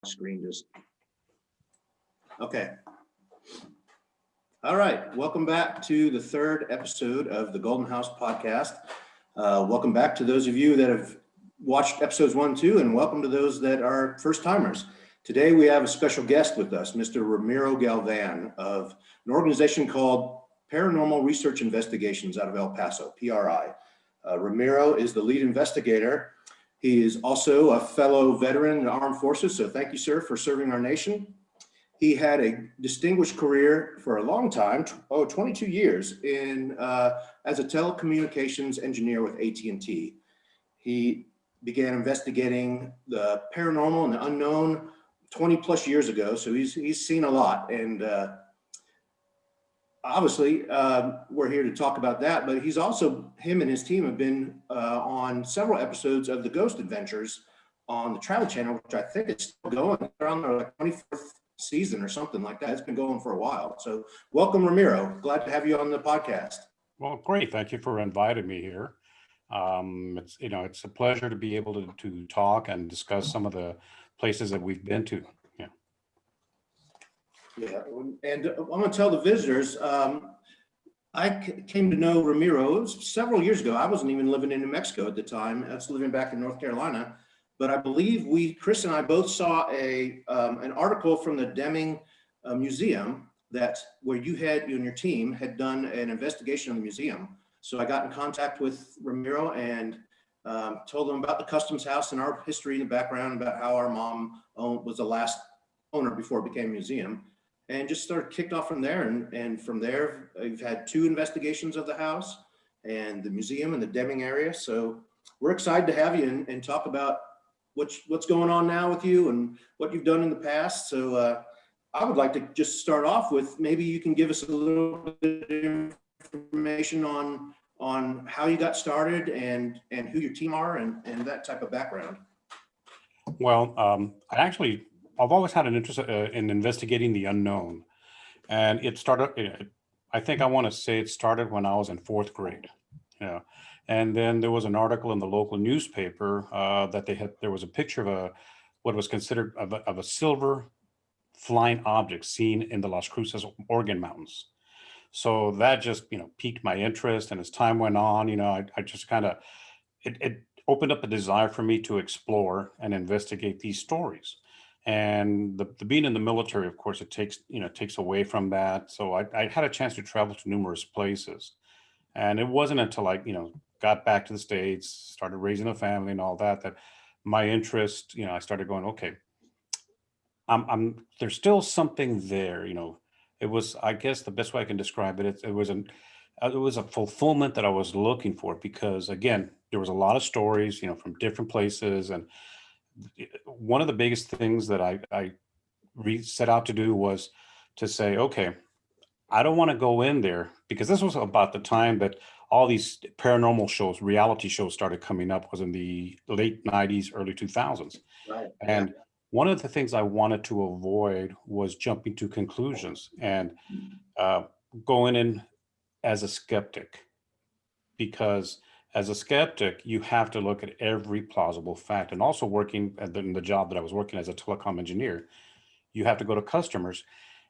Screen just, okay. All right, welcome back to the third episode of the Golden House podcast. Welcome back to those of you that have watched episodes 1 and 2, and welcome to those that are first timers. Today we have a special guest with us, Mr. Ramiro Galvan of an organization called Paranormal Research Investigations out of El Paso, PRI. Ramiro is the lead investigator. He is also a fellow veteran in the armed forces, so thank you, sir, for serving our nation. He had a distinguished career for a long time, 22 years, as a telecommunications engineer with AT&T. He began investigating the paranormal and the unknown 20 plus years ago, so he's seen a lot. And obviously, we're here to talk about that, but him and his team have been on several episodes of the Ghost Adventures on the Travel Channel, which I think is still going. They're on their 24th season or something like that. It's been going for a while. So welcome, Ramiro. Glad to have you on the podcast. Well, great. Thank you for inviting me here. It's a pleasure to be able to talk and discuss some of the places that we've been to. Yeah, and I'm going to tell the visitors, I came to know Ramiro, it was several years ago. I wasn't even living in New Mexico at the time. I was living back in North Carolina. But I believe Chris and I both saw an article from the Deming Museum where you and your team had done an investigation of the museum. So I got in contact with Ramiro and told him about the Customs House and our history in the background, about how our mom was the last owner before it became a museum. And just started kicked off from there. And from there, we've had 2 investigations of the house and the museum in the Deming area. So we're excited to have you and talk about what's going on now with you and what you've done in the past. So I would like to just start off with, maybe you can give us a little bit of information on how you got started and who your team are and that type of background. Well, I've always had an interest in investigating the unknown. And it started, I think I want to say it started when I was in 4th grade. Yeah. And then there was an article in the local newspaper that there was a picture of what was considered of a silver flying object seen in the Las Cruces, Oregon mountains. So that just, piqued my interest. And as time went on, I just kind of, it opened up a desire for me to explore and investigate these stories. And the being in the military, of course, it takes away from that. So I had a chance to travel to numerous places. And it wasn't until I, got back to the States, started raising a family and all that my interest, I started going, okay, there's still something there. It was, I guess the best way I can describe it, it was a fulfillment that I was looking for, because again, there was a lot of stories, from different places. And one of the biggest things that I set out to do was to say, okay, I don't want to go in there, because this was about the time that all these paranormal shows, reality shows started coming up, was in the late 90s, early 2000s. Right. And one of the things I wanted to avoid was jumping to conclusions and going in as a skeptic, because as a skeptic, you have to look at every plausible fact. And also working in the job that I was working as a telecom engineer, you have to go to customers.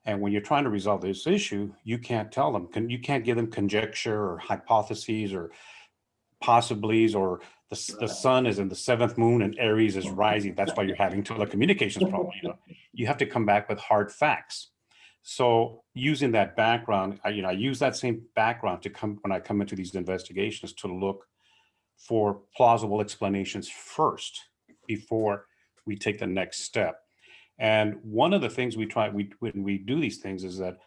And when you're trying to resolve this issue, you can't tell them, you can't give them conjecture or hypotheses or possibilities, or the sun is in the 7th moon and Aries is rising. That's why you're having telecommunications problem. You have to come back with hard facts. So using that background, I use that same background when I come into these investigations, to look for plausible explanations first before we take the next step. And one of the things when we do these things is that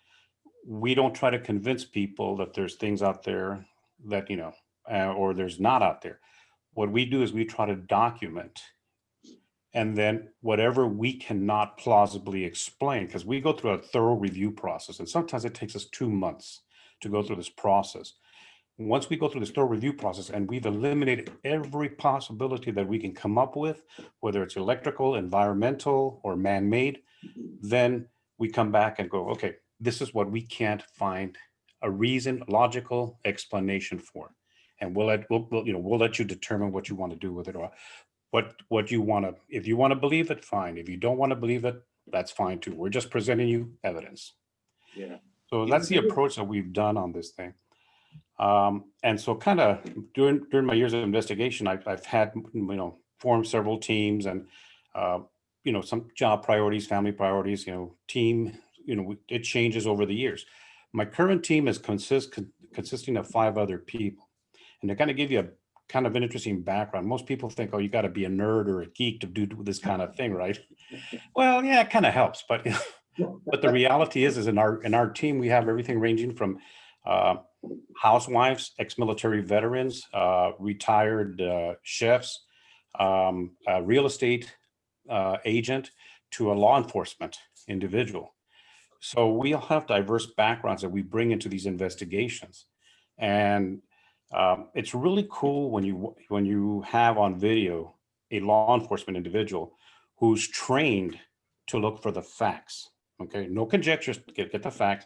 we don't try to convince people that there's things out there that, or there's not out there. What we do is we try to document, and then whatever we cannot plausibly explain, because we go through a thorough review process, and sometimes it takes us 2 months to go through this process. Once we go through this thorough review process and we've eliminated every possibility that we can come up with, whether it's electrical, environmental, or man-made, then we come back and go, okay, this is what we can't find a logical explanation for. And we'll let you determine what you want to do with it. what you want to, if you want to believe it, fine. If you don't want to believe it, that's fine too. We're just presenting you evidence. Yeah. So Yeah, that's the approach that we've done on this thing. And so kind of during my years of investigation, I've had, formed several teams and, some job priorities, family priorities, team, it changes over the years. My current team is consisting of 5 other people. And to kind of give you a kind of an interesting background, most people think, oh, you got to be a nerd or a geek to do this kind of thing, right? Well, yeah, it kind of helps, but but the reality is in our team we have everything ranging from housewives, ex-military veterans, retired chefs, a real estate agent, to a law enforcement individual. So we all have diverse backgrounds that we bring into these investigations, and it's really cool when you have on video a law enforcement individual who's trained to look for the facts. Okay, no conjectures, get the facts,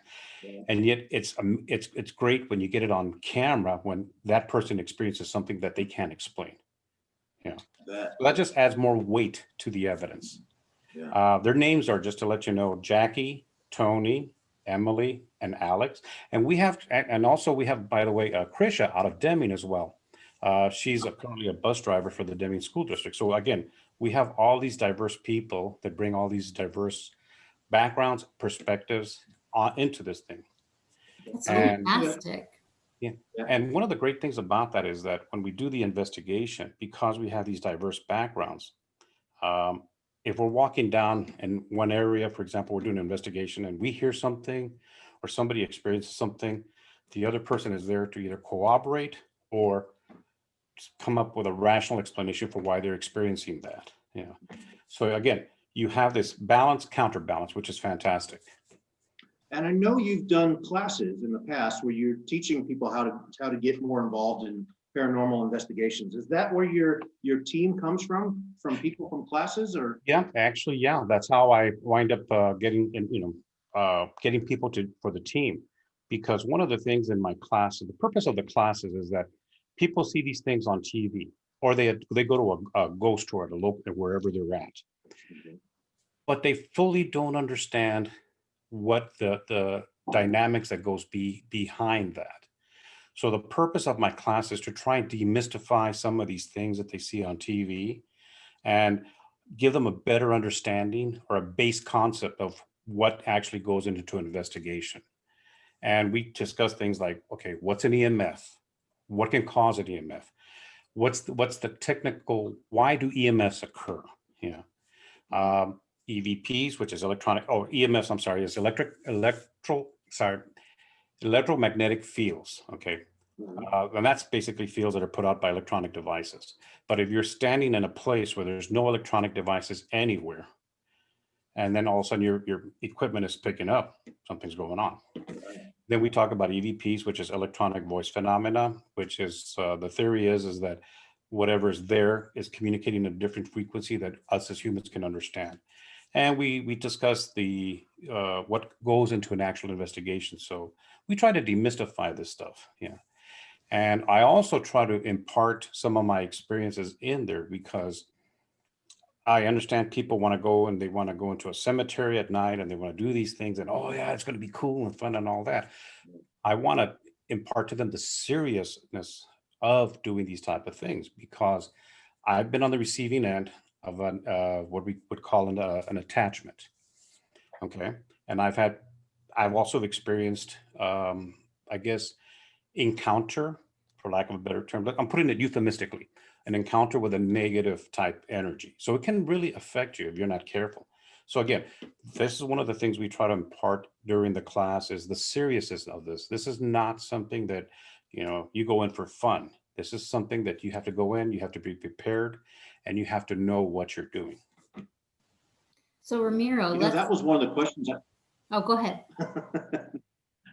and yet it's great when you get it on camera when that person experiences something that they can't explain. Yeah, so that just adds more weight to the evidence. Yeah. Their names are, just to let you know, Jackie, Tony, Emily, and Alex. And also we have, by the way, Krisha out of Deming as well. She's currently a bus driver for the Deming School District. So again, we have all these diverse people that bring all these diverse backgrounds, perspectives into this thing. That's And fantastic. yeah, and one of the great things about that is that when we do the investigation, because we have these diverse backgrounds, um, if we're walking down in one area, for example, we're doing an investigation and we hear something or somebody experiences something, the other person is there to either corroborate or come up with a rational explanation for why they're experiencing that. Yeah. So again, you have this balance, counterbalance, which is fantastic. And I know you've done classes in the past where you're teaching people how to get more involved in paranormal investigations. Is that where your team comes from people from classes, or? Yeah, actually, yeah, that's how I wind up getting people for the team, because one of the things in my class, the purpose of the classes is that people see these things on TV, or they go to a ghost tour at a local, wherever they're at, but they fully don't understand what the dynamics that goes behind that. So the purpose of my class is to try and demystify some of these things that they see on TV and give them a better understanding or a base concept of what actually goes into an investigation. And we discuss things like, okay, what's an EMF? What can cause an EMF? What's the technical, why do EMFs occur? Yeah. EVPs, which is EMFs, I'm sorry, is electromagnetic fields. Okay. And that's basically fields that are put out by electronic devices. But if you're standing in a place where there's no electronic devices anywhere, and then all of a sudden your equipment is picking up, something's going on. Then we talk about EVPs, which is electronic voice phenomena, which is the theory is that whatever is there is communicating a different frequency that us as humans can understand. And we discuss what goes into an actual investigation. So we try to demystify this stuff. Yeah. And I also try to impart some of my experiences in there, because I understand people want to go and they want to go into a cemetery at night and they want to do these things and, oh yeah, it's going to be cool and fun and all that. I want to impart to them the seriousness of doing these type of things, because I've been on the receiving end of what we would call an attachment. Okay. And I've also experienced, I guess, encounter, for lack of a better term, but I'm putting it euphemistically, an encounter with a negative type energy. So it can really affect you if you're not careful. So again, this is one of the things we try to impart during the class, is the seriousness of this. This is not something that, you go in for fun. This is something that you have to go in, you have to be prepared, and you have to know what you're doing. So Ramiro, That was one of the questions. Oh, go ahead.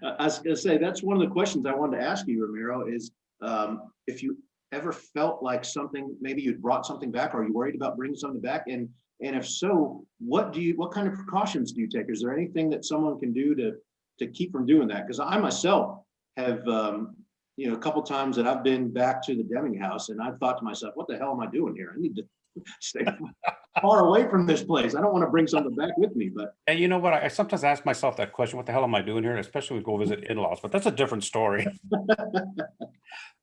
I was going to say, that's one of the questions I wanted to ask you, Ramiro, is if you ever felt like maybe you'd brought something back, or are you worried about bringing something back? And if so, what kind of precautions do you take? Is there anything that someone can do to keep from doing that? Because I myself have, a couple times that I've been back to the Deming house, and I've thought to myself, what the hell am I doing here? I need to stay far away from this place. I don't want to bring something back with me, but And you know what? I sometimes ask myself that question, what the hell am I doing here? Especially when we go visit in-laws, but that's a different story.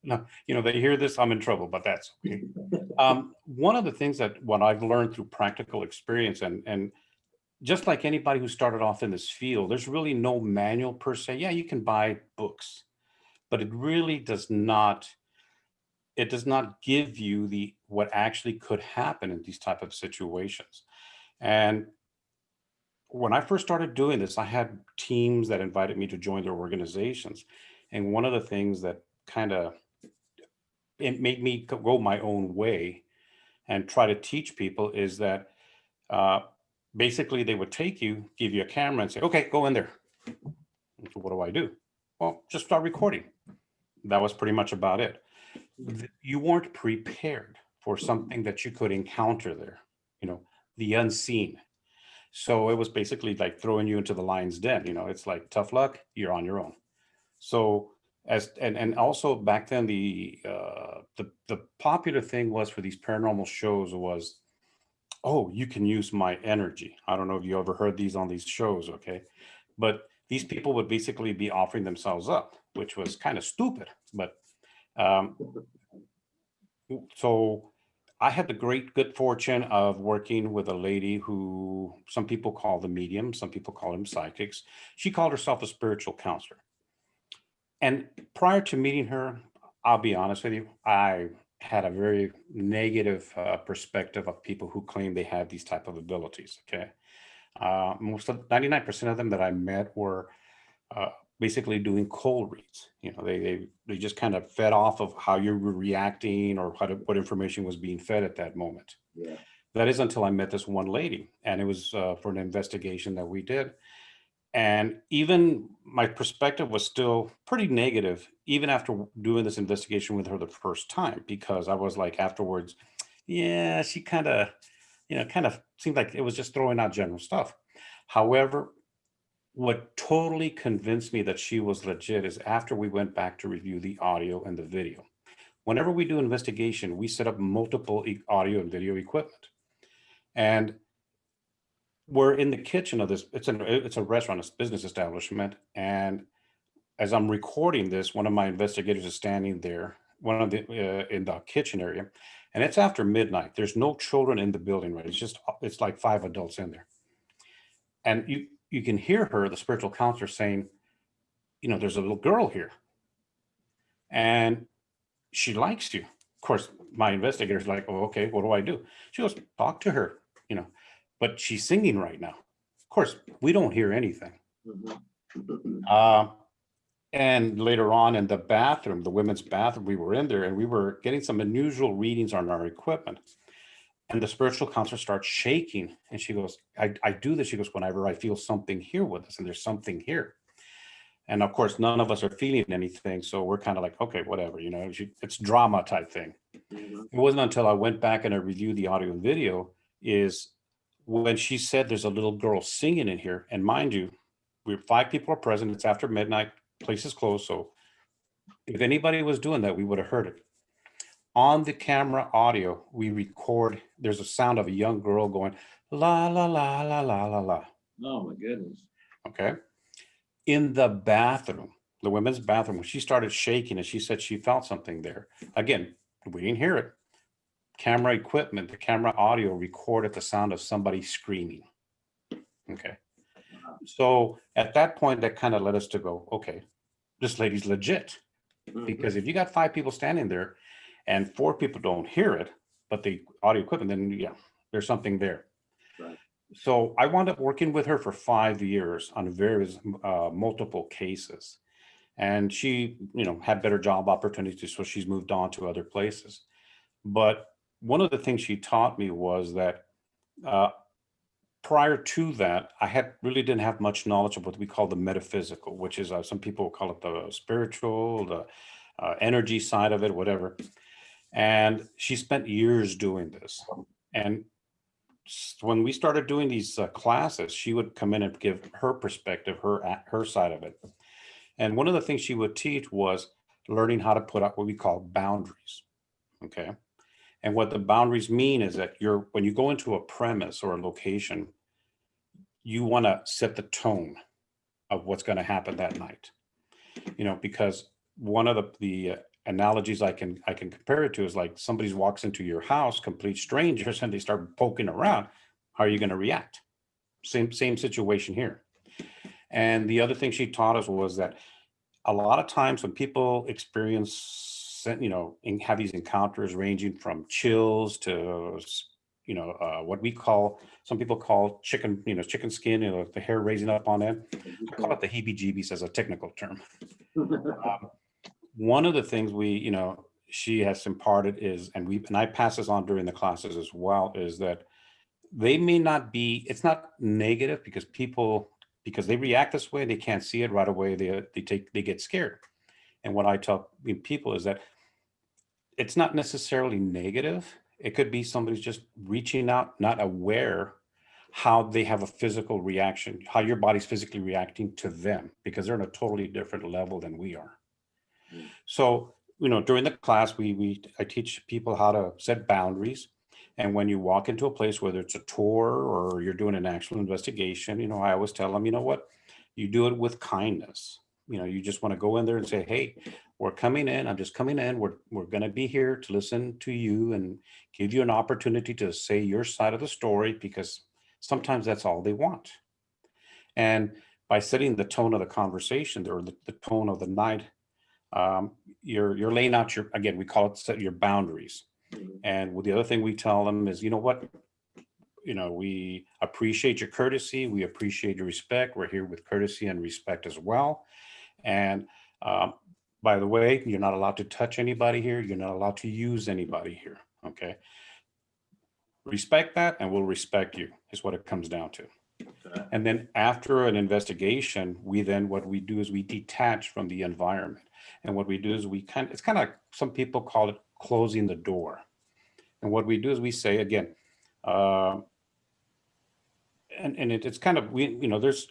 No, they hear this, I'm in trouble, but that's okay. One of the things that what I've learned through practical experience and just like anybody who started off in this field, there's really no manual per se. Yeah, you can buy books, but it does not give you what actually could happen in these type of situations. And when I first started doing this, I had teams that invited me to join their organizations. And one of the things that kind of it made me go my own way and try to teach people is that uh, basically they would take you, give you a camera and say, okay, go in there. So what do I do? Well, just start recording. That was pretty much about it. You weren't prepared for something that you could encounter there, the unseen. So it was basically like throwing you into the lion's den. It's like tough luck, you're on your own. So and also back then the popular thing was for these paranormal shows was, oh, you can use my energy. I don't know if you ever heard these on these shows, okay? But these people would basically be offering themselves up, which was kind of stupid. But um, so I had the good fortune of working with a lady who some people call the medium, some people call them psychics. She called herself a spiritual counselor. And prior to meeting her, I'll be honest with you, I had a very negative perspective of people who claim they have these type of abilities. Okay, most of 99% of them that I met were uh, basically doing cold reads. They just kind of fed off of how you were reacting or what information was being fed at that moment. yeah. That is until I met this one lady, and it was for an investigation that we did. And even my perspective was still pretty negative, even after doing this investigation with her the first time, because I was like afterwards, yeah, she kind of seemed like it was just throwing out general stuff. However, what totally convinced me that she was legit is after we went back to review the audio and the video. Whenever we do investigation, we set up multiple audio and video equipment. And we're in the kitchen of this, it's a restaurant, it's a business establishment. And as I'm recording this, one of my investigators is standing there, one of the in the kitchen area, and it's after midnight. There's no children in the building, right? It's like 5 adults in there, and you can hear her, the spiritual counselor, saying, there's a little girl here, and she likes you. Of course, my investigator's like, oh, okay, what do I do? She goes, talk to her, but she's singing right now. Of course, we don't hear anything. And later on in the bathroom, the women's bathroom, we were in there and we were getting some unusual readings on our equipment. And the spiritual counselor starts shaking. And she goes, I do this. She goes, whenever I feel something here with us, and there's something here. And of course, none of us are feeling anything. So we're kind of like, okay, whatever, it's drama type thing. It wasn't until I went back and I reviewed the audio and video is when she said there's a little girl singing in here. And mind you, 5 people are present. It's after midnight, place is closed. So if anybody was doing that, we would have heard it. On the camera audio, we record, there's a sound of a young girl going, la, la, la, la, la, la, la. Oh my goodness. Okay. In the bathroom, the women's bathroom, when she started shaking and she said she felt something there. Again, we didn't hear it. Camera equipment, the camera audio recorded the sound of somebody screaming. Okay. So at that point, that kind of led us to go, okay, this lady's legit. Because if you got 5 people standing there and 4 people don't hear it, but the audio equipment, then yeah, there's something there. Right. So I wound up working with her for 5 years on various multiple cases. And she, had better job opportunities, so she's moved on to other places. But one of the things she taught me was that prior to that, I really didn't have much knowledge of what we call the metaphysical, which is some people call it the spiritual, the energy side of it, whatever. And she spent years doing this. And when we started doing these classes, she would come in and give her perspective, her side of it. And one of the things she would teach was learning how to put up what we call boundaries. Okay. And what the boundaries mean is that when you go into a premise or a location, you want to set the tone of what's going to happen that night. Because one of the analogies I can compare it to is like somebody walks into your house, complete strangers, and they start poking around. How are you going to react? Same situation here. And the other thing she taught us was that a lot of times when people experience, have these encounters ranging from chills to, what some people call chicken skin, the hair raising up on end. I call it the heebie-jeebies as a technical term. One of the things she has imparted is, and I pass this on during the classes as well, is that they may not be, it's not negative because they react this way, they can't see it right away, they get scared. And what I tell people is that it's not necessarily negative. It could be somebody's just reaching out, not aware how they have a physical reaction, how your body's physically reacting to them, because they're on a totally different level than we are. So, during the class, I teach people how to set boundaries. And when you walk into a place, whether it's a tour or you're doing an actual investigation, I always tell them, you know what, you do it with kindness. You just want to go in there and say, hey, we're coming in. I'm just coming in. We're going to be here to listen to you and give you an opportunity to say your side of the story, because sometimes that's all they want. And by setting the tone of the conversation or the tone of the night, you're laying out again, we call it set your boundaries. And the other thing we tell them is, you know what, we appreciate your courtesy. We appreciate your respect. We're here with courtesy and respect as well. And by the way, you're not allowed to touch anybody here. You're not allowed to use anybody here. Okay. Respect that and we'll respect you is what it comes down to. Okay. And then after an investigation, what we do is we detach from the environment. And what we do is it's kind of like some people call it closing the door. And what we do is we say again, it's kind of, there's,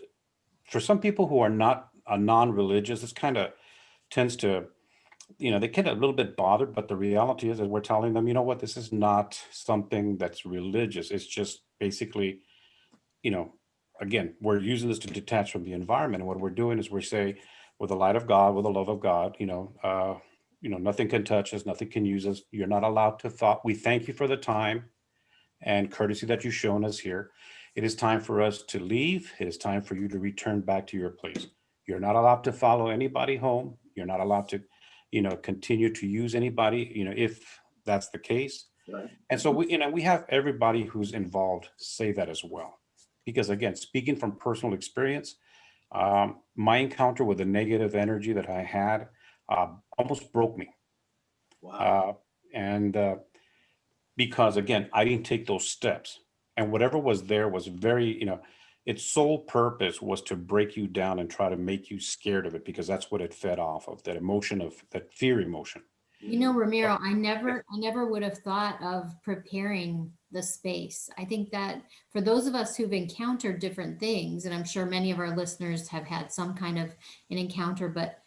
for some people who are not non-religious, this kind of tends to, they get a little bit bothered, but the reality is that we're telling them, you know what, this is not something that's religious. It's just basically, again, we're using this to detach from the environment. And what we're doing is we say, with the light of God, with the love of God, nothing can touch us, nothing can use us. You're not allowed to thought. We thank you for the time and courtesy that you've shown us here. It is time for us to leave. It is time for you to return back to your place. You're not allowed to follow anybody home. You're not allowed to, continue to use anybody, if that's the case. Right. And so we have everybody who's involved say that as well. Because again, speaking from personal experience, my encounter with the negative energy that I had almost broke me. Wow. Because again, I didn't take those steps, and whatever was there was very, its sole purpose was to break you down and try to make you scared of it, because that's what it fed off of, that emotion of that fear emotion. Ramiro, I never would have thought of preparing the space. I think that for those of us who've encountered different things, and I'm sure many of our listeners have had some kind of an encounter, but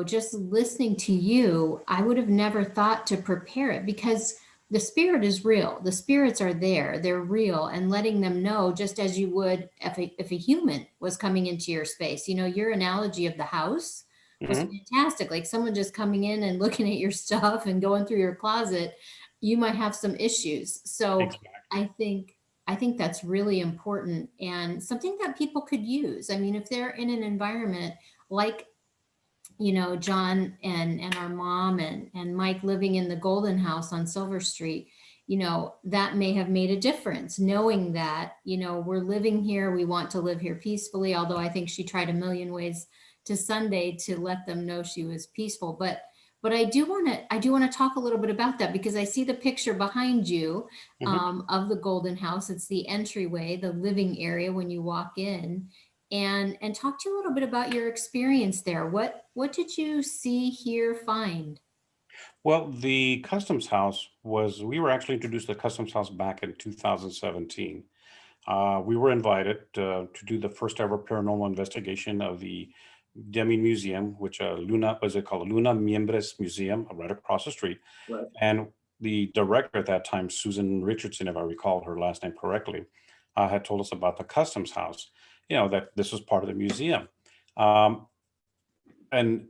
just listening to you, I would have never thought to prepare it, because the spirit is real. The spirits are there. They're real, and letting them know, just as you would if a human was coming into your space. Your analogy of the house was fantastic. Like someone just coming in and looking at your stuff and going through your closet, you might have some issues. So exactly. I think that's really important and something that people could use. I mean, if they're in an environment like, John and our mom and Mike living in the Golden House on Silver Street, that may have made a difference, knowing that, we're living here. We want to live here peacefully. Although I think she tried a million ways to Sunday to let them know she was peaceful. But I do want to talk a little bit about that, because I see the picture behind you of the Golden House. It's the entryway, the living area when you walk in, and talk to you a little bit about your experience there. What did you see, hear, find? Well, the Customs House we were actually introduced to the Customs House back in 2017. We were invited to do the first ever paranormal investigation of the Demi Museum, which Luna Miembros Museum right across the street. Right. And the director at that time, Susan Richardson, if I recall her last name correctly, had told us about the customs house, that this was part of the museum. And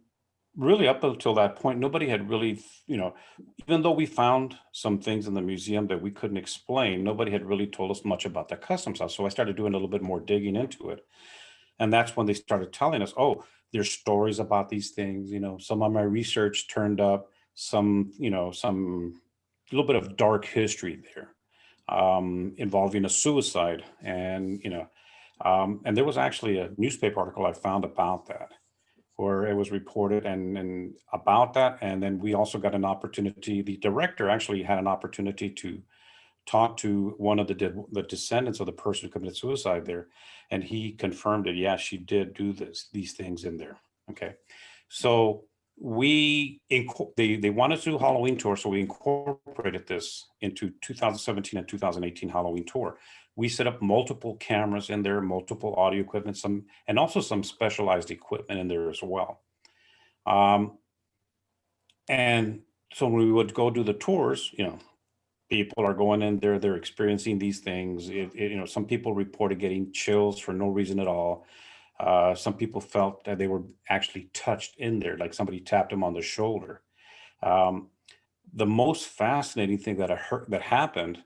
really up until that point, nobody had really, even though we found some things in the museum that we couldn't explain, nobody had really told us much about the customs house. So I started doing a little bit more digging into it. And that's when they started telling us, oh, there's stories about these things. Some of my research turned up some little bit of dark history there, involving a suicide. And there was actually a newspaper article I found about that, where it was reported and about that. And then we also got an opportunity. The director actually had an opportunity to talk to one of the descendants of the person who committed suicide there, and he confirmed it. Yeah, she did do these things in there. Okay, so they wanted to do Halloween tour, so we incorporated this into 2017 and 2018 Halloween tour. We set up multiple cameras in there, multiple audio equipment, and also some specialized equipment in there as well. And so when we would go do the tours, people are going in there, they're experiencing these things. Some people reported getting chills for no reason at all. Some people felt that they were actually touched in there, like somebody tapped them on the shoulder. The most fascinating thing that happened,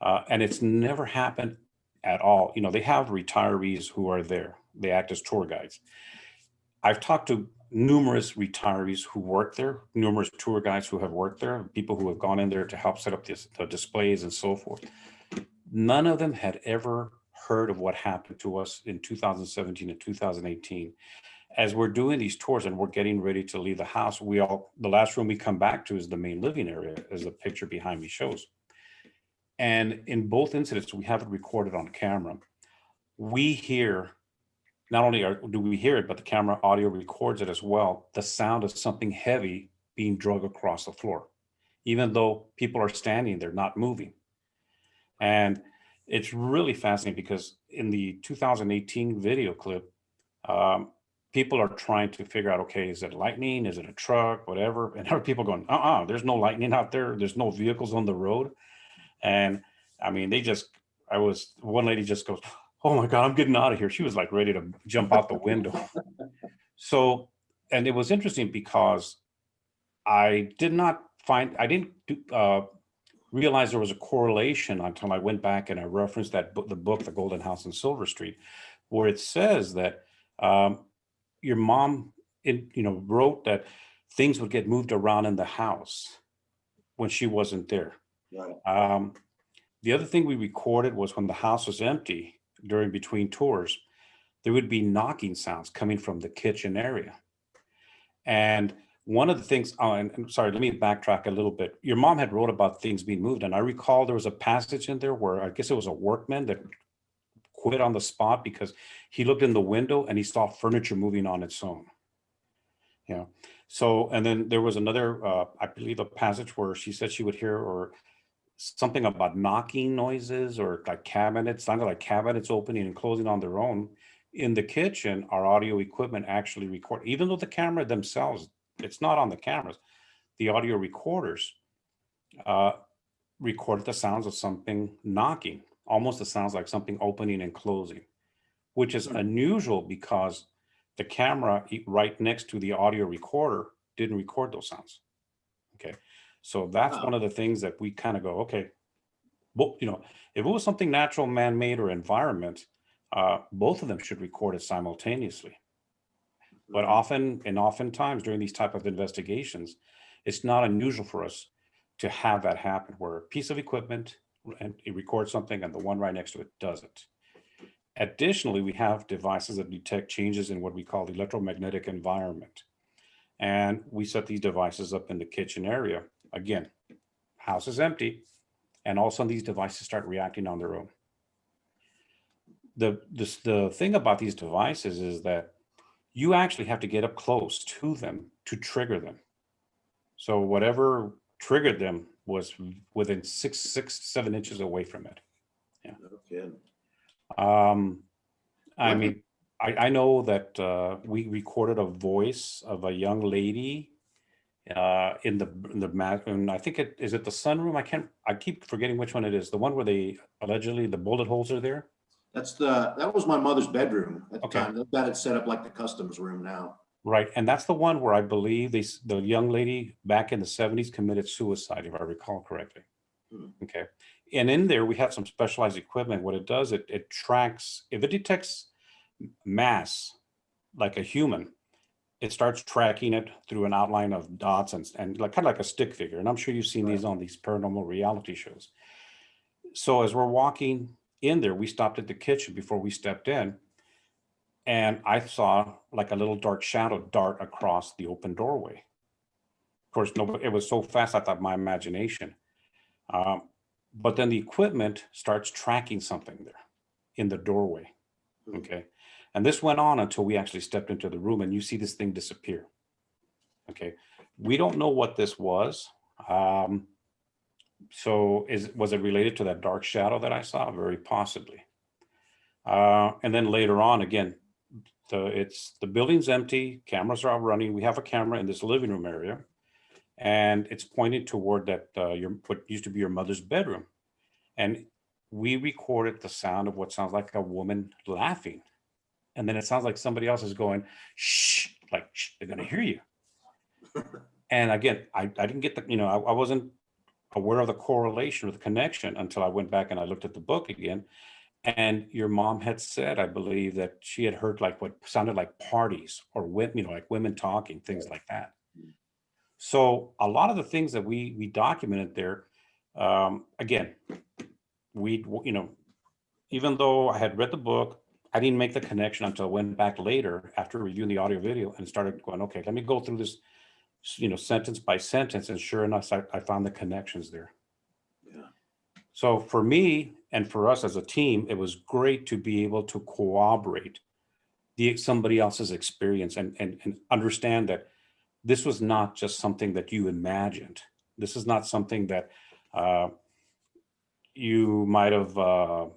and it's never happened at all. They have retirees who are there. They act as tour guides. I've talked to numerous retirees who work there, numerous tour guides who have worked there, people who have gone in there to help set up the displays and so forth. None of them had ever heard of what happened to us in 2017 and 2018. As we're doing these tours and we're getting ready to leave the house, the last room we come back to is the main living area, as the picture behind me shows. And in both incidents, we have it recorded on camera. We hear, not only do we hear it, but the camera audio records it as well, the sound of something heavy being dragged across the floor, even though people are standing there, not moving. And it's really fascinating because in the 2018 video clip, people are trying to figure out, okay, is it lightning? Is it a truck? Whatever. And there are people going, there's no lightning out there. There's no vehicles on the road. And I mean, one lady just goes, oh my God, I'm getting out of here. She was like ready to jump out the window. So, and it was interesting because I didn't realize there was a correlation until I went back and I referenced the book, The Golden House in Silver Street, where it says that your mom, wrote that things would get moved around in the house when she wasn't there. Right. The other thing we recorded was when the house was empty between tours, there would be knocking sounds coming from the kitchen area. And one of the things, and sorry, let me backtrack a little bit. Your mom had wrote about things being moved, and I recall there was a passage in there where I guess it was a workman that quit on the spot because he looked in the window and he saw furniture moving on its own. So, and then there was another, I believe, a passage where she said she would hear or something about knocking noises or like cabinets, sounded like cabinets opening and closing on their own. In the kitchen, our audio equipment actually record, even though the camera themselves, it's not on the cameras, the audio recorders recorded the sounds of something knocking, almost the sounds like something opening and closing, which is unusual because the camera right next to the audio recorder didn't record those sounds. Okay. So that's one of the things that we kind of go, okay, well, if it was something natural, man-made, or environment, both of them should record it simultaneously. But oftentimes during these type of investigations, it's not unusual for us to have that happen, where a piece of equipment and it records something and the one right next to it doesn't. Additionally, we have devices that detect changes in what we call the electromagnetic environment. And we set these devices up in the kitchen area. Again, house is empty, and all of a sudden these devices start reacting on their own. The thing about these devices is that you actually have to get up close to them to trigger them. So whatever triggered them was within 7 inches away from it. Yeah. Okay. I mean, I know that we recorded a voice of a young lady in the and I think is it the sunroom? I keep forgetting which one it is. The one where they allegedly the bullet holes are there. That was my mother's bedroom at the Okay. time. They've got it set up like the customs room now. Right, and that's the one where I believe the young lady back in the 70s committed suicide, if I recall correctly. Hmm. Okay, and in there we have some specialized equipment. What it does, it tracks, if it detects mass like a human, it starts tracking it through an outline of dots and like kind of like a stick figure. And I'm sure you've seen these on these paranormal reality shows. So as we're walking in there, we stopped at the kitchen before we stepped in. And I saw like a little dark shadow dart across the open doorway. Of course, no, it was so fast, I thought my imagination. But then the equipment starts tracking something there in the doorway. Okay. And this went on until we actually stepped into the room and you see this thing disappear. Okay. We don't know what this was. So was it related to that dark shadow that I saw? Very possibly. And then later on, again, the building's empty, cameras are out running. We have a camera in this living room area, and it's pointed toward that what used to be your mother's bedroom. And we recorded the sound of what sounds like a woman laughing. And then it sounds like somebody else is going, shh, like, shh, they're gonna hear you. And again, I didn't get I wasn't aware of the correlation or the connection until I went back and I looked at the book again. And your mom had said, I believe, that she had heard like what sounded like parties or women, like women talking, things like that. So a lot of the things that we documented there, again, even though I had read the book, I didn't make the connection until I went back later after reviewing the audio video and started going, okay, let me go through this, sentence by sentence. And sure enough, I found the connections there. Yeah. So for me and for us as a team, it was great to be able to corroborate somebody else's experience and understand that this was not just something that you imagined. This is not something that you might have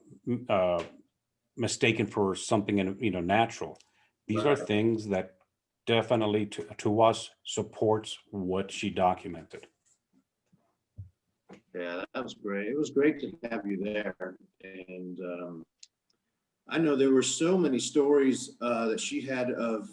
mistaken for something natural. These are things that definitely to us supports what she documented. Yeah, that was great. It was great to have you there. And I know there were so many stories that she had of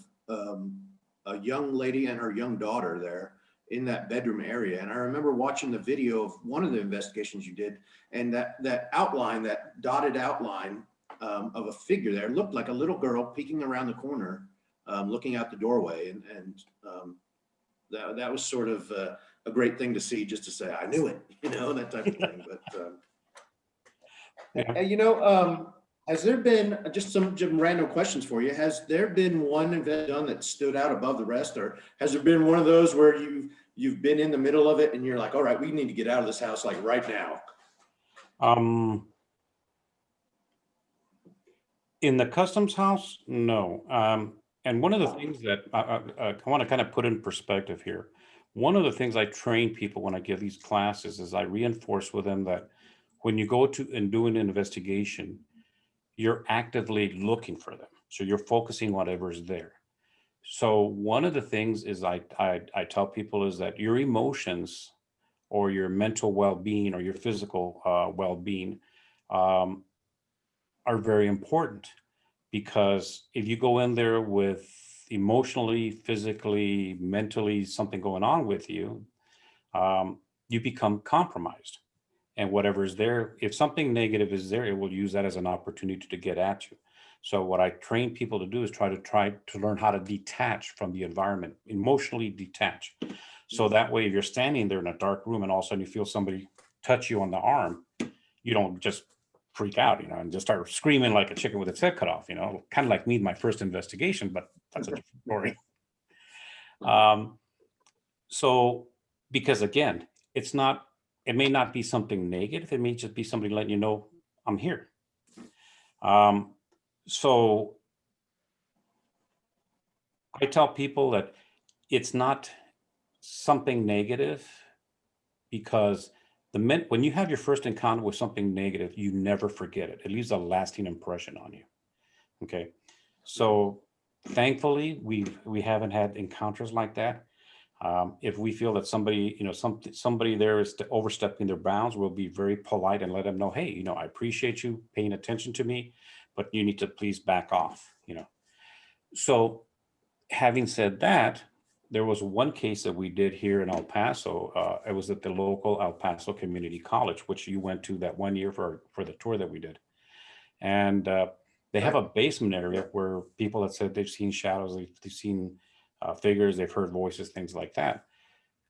a young lady and her young daughter there in that bedroom area. And I remember watching the video of one of the investigations you did, and that outline, that dotted outline of a figure there looked like a little girl peeking around the corner, looking out the doorway. And that was sort of a great thing to see, just to say, I knew it, that type of thing. But, has there been just some random questions for you? Has there been one event done that stood out above the rest, or has there been one of those where you've been in the middle of it and you're like, all right, we need to get out of this house like right now? In the customs house, no. And one of the things that I want to kind of put in perspective here, one of the things I train people when I give these classes is I reinforce with them that when you go to and do an investigation, you're actively looking for them. So you're focusing whatever is there. So one of the things is I tell people is that your emotions or your mental well-being or your physical well-being are very important, because if you go in there with emotionally, physically, mentally something going on with you, you become compromised. And whatever is there, if something negative is there, it will use that as an opportunity to get at you. So what I train people to do is try to learn how to detach from the environment, emotionally detach. So that way, if you're standing there in a dark room and all of a sudden you feel somebody touch you on the arm, you don't just freak out, and just start screaming like a chicken with its head cut off, kind of like me in my first investigation, but that's a different story. So, because again, it may not be something negative. It may just be somebody letting you know I'm here. So I tell people that it's not something negative, because when you have your first encounter with something negative, you never forget it. It leaves a lasting impression on you. Okay. So thankfully we haven't had encounters like that. If we feel that somebody, somebody there is overstepping their bounds, we'll be very polite and let them know, hey, I appreciate you paying attention to me, but you need to please back off. So having said that, there was one case that we did here in El Paso. It was at the local El Paso Community College, which you went to that one year for the tour that we did. And they have a basement area where people have said they've seen shadows, they've seen figures, they've heard voices, things like that.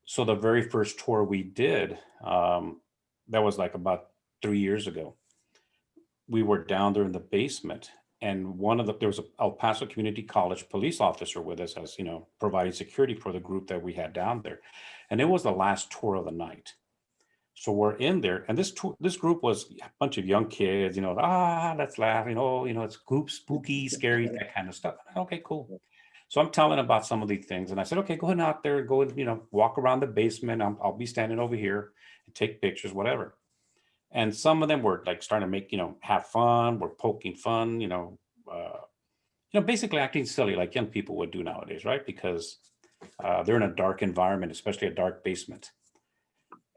So the very first tour we did, that was like about 3 years ago. We were down there in the basement, and there was a El Paso Community College police officer with us, as providing security for the group that we had down there, and it was the last tour of the night. So we're in there, and this group was a bunch of young kids, let's laugh, it's spooky, scary, that kind of stuff. Okay, cool. So I'm telling about some of these things, and I said, okay, go ahead out there, go and walk around the basement. I'll be standing over here and take pictures, whatever. And some of them were like starting to make, have fun, were poking fun, basically acting silly like young people would do nowadays, right? Because they're in a dark environment, especially a dark basement.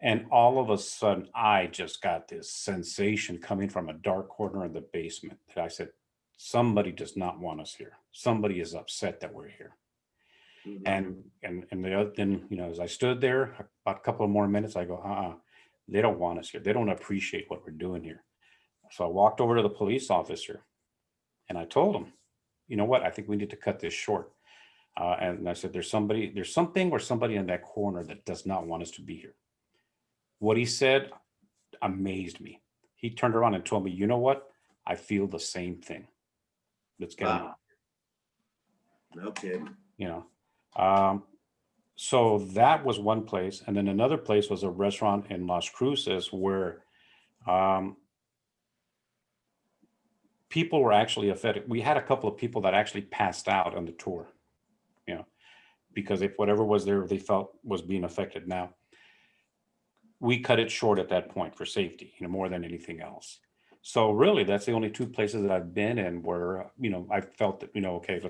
And all of a sudden, I just got this sensation coming from a dark corner of the basement that I said, somebody does not want us here. Somebody is upset that we're here. And then, as I stood there, about a couple of more minutes, I go, they don't want us here. They don't appreciate what we're doing here. So I walked over to the police officer and I told him, you know what, I think we need to cut this short. And I said, there's something or somebody in that corner that does not want us to be here. What he said amazed me. He turned around and told me, you know what? I feel the same thing. Let's get him out. No kidding. So that was one place. And then another place was a restaurant in Las Cruces where people were actually affected. We had a couple of people that actually passed out on the tour, because if whatever was there, they felt was being affected. Now, we cut it short at that point for safety, more than anything else. So really, that's the only two places that I've been in where, I felt that, okay,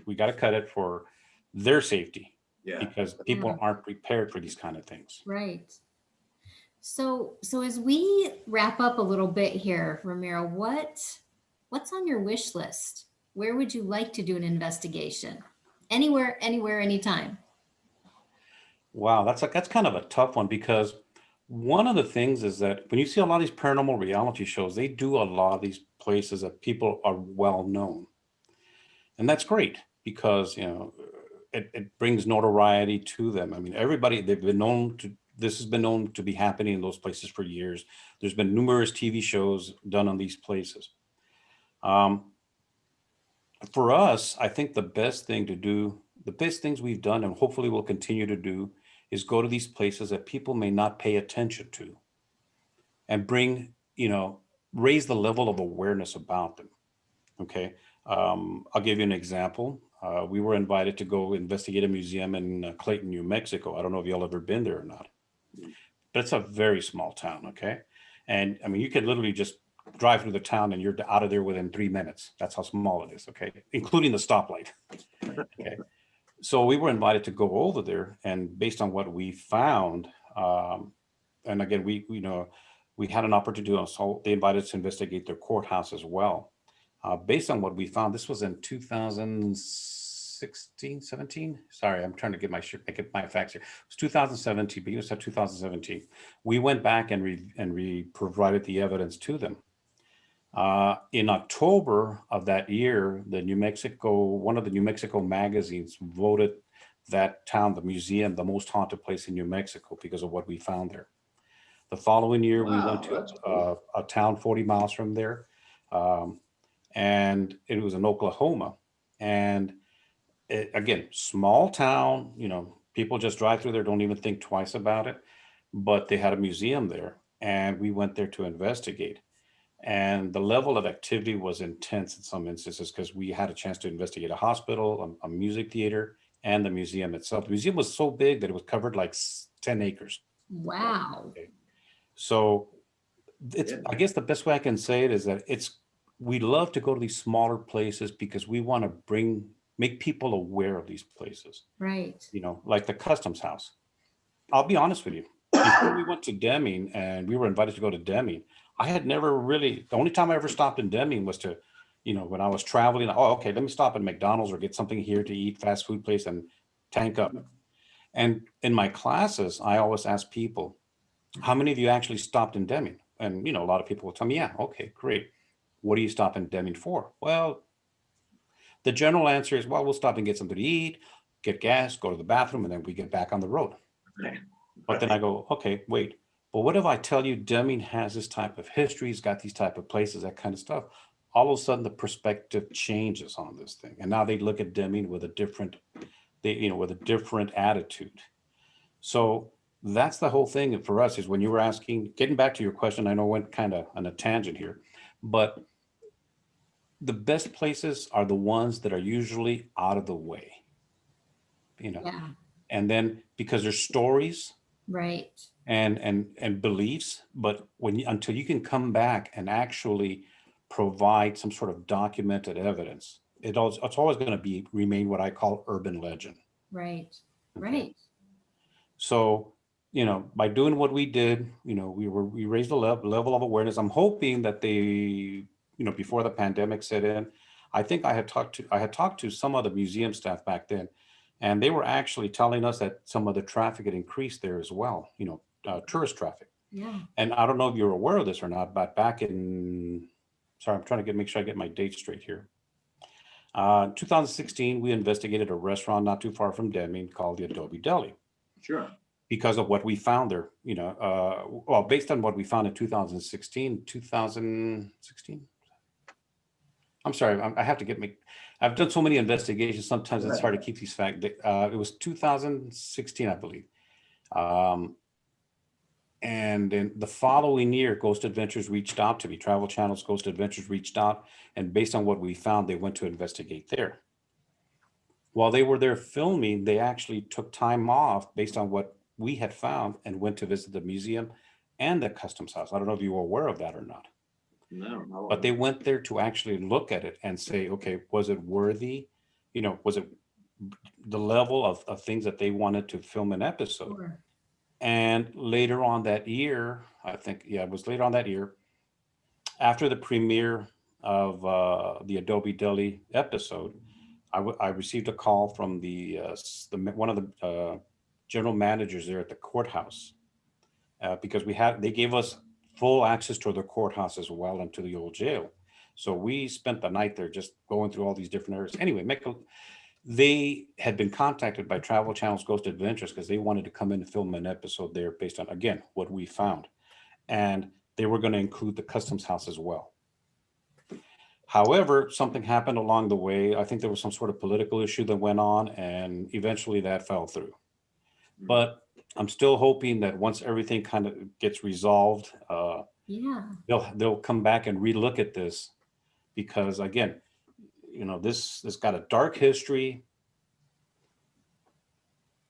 we got to cut it for their safety. Yeah. Because people aren't prepared for these kind of things. Right. So as we wrap up a little bit here, Ramiro, what's on your wish list? Where would you like to do an investigation? Anywhere, anytime. Wow, that's kind of a tough one, because one of the things is that when you see a lot of these paranormal reality shows, they do a lot of these places that people are well known. And that's great because, it brings notoriety to them. I mean, this has been known to be happening in those places for years. There's been numerous TV shows done on these places. For us, I think the best things we've done and hopefully will continue to do is go to these places that people may not pay attention to and raise the level of awareness about them. Okay. I'll give you an example. We were invited to go investigate a museum in Clayton, New Mexico. I don't know if y'all ever been there or not, but it's a very small town. Okay. And I mean, you can literally just drive through the town and you're out of there within 3 minutes. That's how small it is. Okay. Including the stoplight. Okay. So we were invited to go over there, and based on what we found, and again, we had an opportunity, so they invited us to investigate their courthouse as well. Based on what we found, this was in 2016, 17. Sorry, I'm trying to get my facts here. It was 2017, beginning of 2017. We went back and we provided the evidence to them. In October of that year, one of the New Mexico magazines voted that town, the museum, the most haunted place in New Mexico because of what we found there. The following year, we went to a town 40 miles from there. And it was in Oklahoma. And again, small town, people just drive through there, don't even think twice about it. But they had a museum there, and we went there to investigate. And the level of activity was intense in some instances because we had a chance to investigate a hospital, a music theater, and the museum itself. The museum was so big that it was covered like 10 acres. Wow. Okay. So I guess the best way I can say it is that we love to go to these smaller places because we want to bring make people aware of these places, Right. like the customs house. I'll be honest with you. Before we went to Deming and we were invited to go to Deming, I had never really, the only time I ever stopped in Deming was to, when I was traveling, oh, okay, let me stop at McDonald's or get something here to eat, fast food place, and tank up. And in my classes, I always ask people, how many of you actually stopped in Deming? And, a lot of people will tell me, yeah, okay, great. What do you stop in Deming for? Well, the general answer is, well, we'll stop and get something to eat, get gas, go to the bathroom, and then we get back on the road. But then I go, okay, wait. But what if I tell you Deming has this type of history, he's got these type of places, that kind of stuff? All of a sudden, the perspective changes on this thing, and now they look at Deming with a different, with a different attitude. So that's the whole thing for us. Is when you were asking, getting back to your question, I know I went kind of on a tangent here, but the best places are the ones that are usually out of the way, Yeah. and then because there's stories Right. and beliefs, but until you can come back and actually provide some sort of documented evidence, it's always going to remain what I call urban legend. Right. Okay? Right. So, by doing what we did, we raised the level of awareness. I'm hoping that they, before the pandemic set in, I think I had talked to some of the museum staff back then, and they were actually telling us that some of the traffic had increased there as well, tourist traffic. Yeah. And I don't know if you're aware of this or not, but back in, sorry, I'm trying to make sure I get my dates straight here. 2016, we investigated a restaurant not too far from Deming called the Adobe Deli. Sure. Because of what we found there, well, based on what we found in 2016. I'm sorry, I have to I've done so many investigations. Sometimes it's hard to keep these facts. It was 2016, I believe. And then the following year, Ghost Adventures reached out to me. Travel Channel's Ghost Adventures reached out, and based on what we found, they went to investigate there. While they were there filming, they actually took time off based on what we had found and went to visit the museum and the customs house. I don't know if you were aware of that or not. No. But they went there to actually look at it and say, okay, was it worthy? Was it the level of things that they wanted to film an episode? Sure. And later on that year, I think, yeah, it was later on that year, after the premiere of the Adobe Deli episode, I received a call from one of the general managers there at the courthouse, because they gave us full access to the courthouse as well and to the old jail. So we spent the night there just going through all these different areas. Anyway, they had been contacted by Travel Channel's Ghost Adventures because they wanted to come in and film an episode there based on, again, what we found. And they were going to include the customs house as well. However, something happened along the way. I think there was some sort of political issue that went on, and eventually that fell through. But I'm still hoping that once everything kind of gets resolved, Yeah. they'll come back and relook at this, because again, this got a dark history,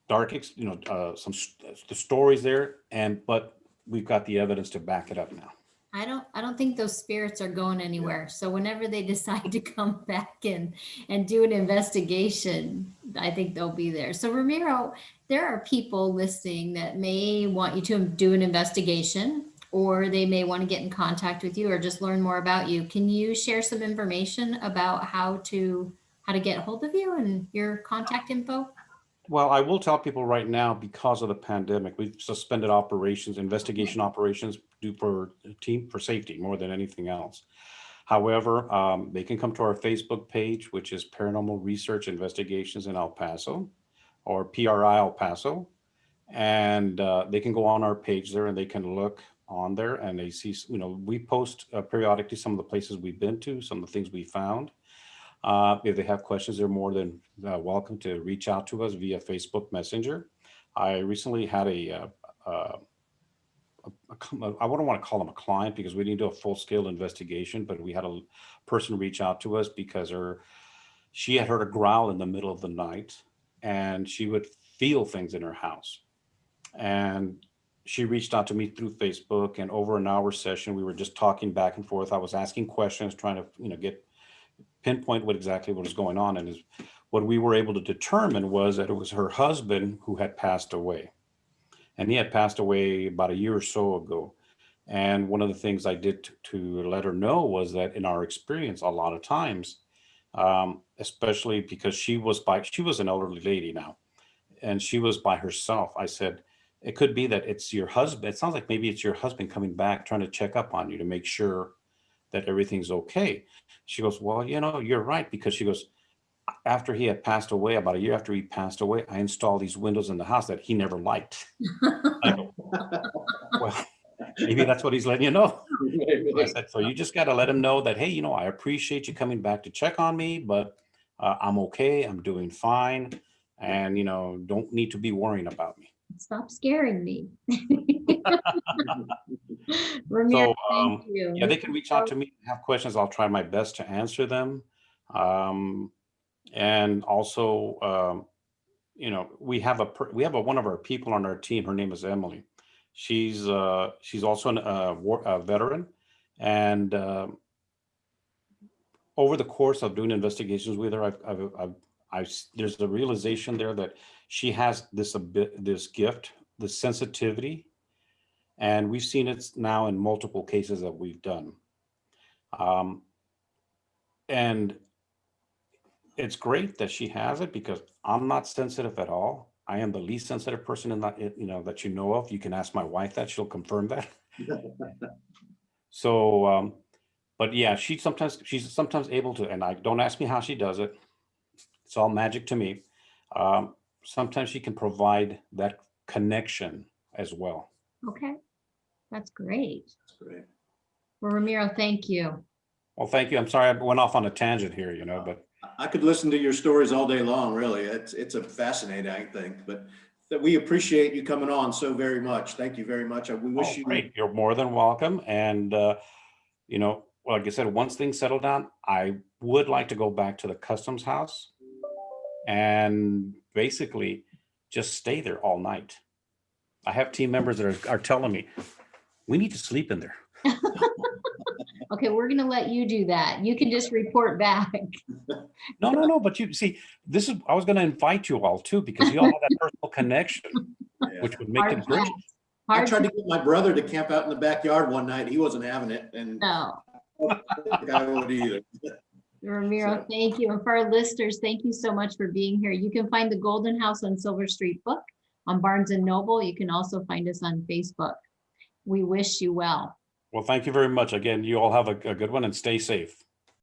some the stories there, but we've got the evidence to back it up now. I don't think those spirits are going anywhere. So whenever they decide to come back and do an investigation, I think they'll be there. So Ramiro, there are people listening that may want you to do an investigation, or they may want to get in contact with you or just learn more about you. Can you share some information about how to get a hold of you and your contact info? Well, I will tell people right now, because of the pandemic, we've suspended operations, investigation operations, for safety more than anything else. However, they can come to our Facebook page, which is Paranormal Research Investigations in El Paso, or PRI El Paso, and they can go on our page there and they can look on there and they see, we post periodically some of the places we've been to, some of the things we found. If they have questions, they're more than welcome to reach out to us via Facebook Messenger. I recently had I wouldn't want to call them a client because we didn't do a full-scale investigation, but we had a person reach out to us because she had heard a growl in the middle of the night and she would feel things in her house. And she reached out to me through Facebook, and over an hour session, we were just talking back and forth. I was asking questions, trying to, pinpoint what was going on. And what we were able to determine was that it was her husband who had passed away. And he had passed away about a year or so ago. And one of the things I did to let her know was that in our experience, a lot of times, especially because she was an elderly lady now, and she was by herself. I said, it could be that it's your husband. It sounds like maybe it's your husband coming back, trying to check up on you to make sure that everything's okay. She goes, well, you're right. Because she goes, after he had passed away, about a year after he passed away, I installed these windows in the house that he never liked. I go, well, maybe that's what he's letting you know. I said, so you just got to let him know that, hey, I appreciate you coming back to check on me, but I'm okay. I'm doing fine. And, don't need to be worrying about me. Stop scaring me. Ramiro, So, thank you. yeah, they can reach out to me, have questions. I'll try my best to answer them. And also, we have one of our people on our team. Her name is Emily. She's also a veteran, and over the course of doing investigations with her, there's a realization there that she has this gift, this sensitivity, and we've seen it now in multiple cases that we've done. And it's great that she has it, because I'm not sensitive at all. I am the least sensitive person in that, that you know of. You can ask my wife that; she'll confirm that. So, but yeah, she's sometimes able to, and don't ask me how she does it. It's all magic to me. Sometimes she can provide that connection as well. Okay, that's great. That's great. Well, Ramiro, thank you. Well, thank you. I'm sorry I went off on a tangent here, but I could listen to your stories all day long, really. It's a fascinating thing, but that we appreciate you coming on so very much. Thank you very much. We wish you. Great. You're more than welcome. And, like I said, once things settle down, I would like to go back to the customs house and basically just stay there all night. I have team members that are telling me, we need to sleep in there. Okay, we're going to let you do that. You can just report back. No. But you see, I was going to invite you all too, because you all have that personal connection, which would make it great. I tried to get my brother to camp out in the backyard one night. He wasn't having it, and No. I wouldn't either. Ramiro, thank you. And for our listeners, thank you so much for being here. You can find the Golden House on Silver Street book on Barnes & Noble. You can also find us on Facebook. We wish you well. Well, thank you very much. Again, you all have a good one, and stay safe.